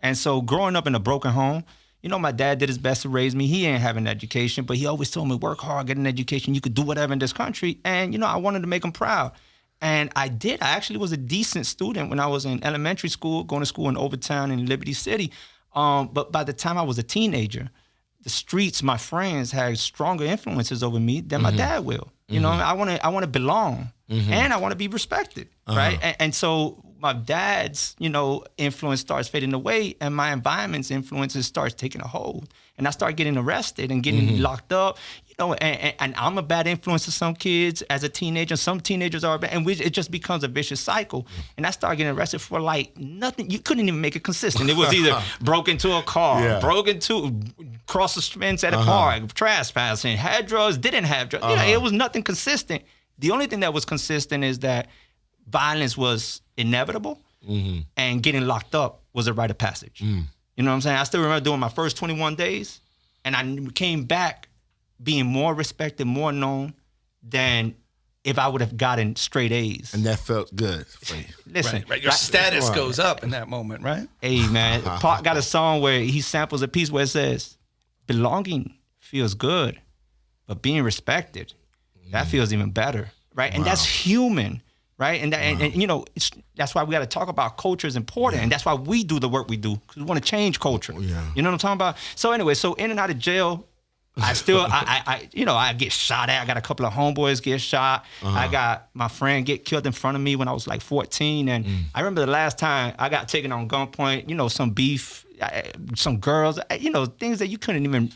And so growing up in a broken home, my dad did his best to raise me. He ain't have an education, but he always told me, work hard, get an education. You could do whatever in this country. And, I wanted to make him proud. And I did. I actually was a decent student when I was in elementary school, going to school in Overtown in Liberty City. But by the time I was a teenager, the streets, my friends, had stronger influences over me than my dad will. I want to belong, and I want to be respected, right? And so my dad's, influence starts fading away, and my environment's influences starts taking a hold. And I start getting arrested and getting locked up, and I'm a bad influence to some kids as a teenager. Some teenagers are bad, and it just becomes a vicious cycle. And I started getting arrested for like nothing. You couldn't even make it consistent. It was either broke into a car, cross the fence at a park, trespassing, had drugs, didn't have drugs. It was nothing consistent. The only thing that was consistent is that violence was inevitable, and getting locked up was a rite of passage. You know what I'm saying? I still remember doing my first 21 days, and I came back being more respected, more known than if I would have gotten straight A's. And that felt good for you. Listen, right. Your status goes up in that moment, right? Hey, man, Pac got a song where he samples a piece where it says, belonging feels good, but being respected, that feels even better, right? And that's human. Right, and that's why we got to talk about culture is important, and that's why we do the work we do, because we want to change culture. Yeah. You know what I'm talking about? So anyway, in and out of jail, I still I get shot at. I got a couple of homeboys get shot. I got my friend get killed in front of me when I was like 14, and I remember the last time I got taken on gunpoint. Some beef, some girls, things that you couldn't even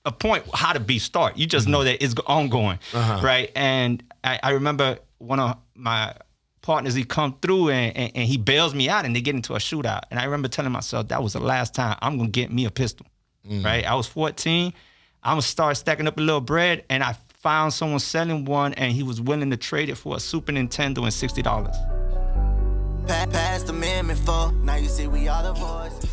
appoint how the beef start. You just know that it's ongoing, right? And I remember one of my partners, he come through and he bails me out, and they get into a shootout. And I remember telling myself that was the last time I'm gonna get me a pistol, right? I was 14. I'm gonna start stacking up a little bread, and I found someone selling one, and he was willing to trade it for a Super Nintendo and $60. Past Amendment 4, now you see we all the voice.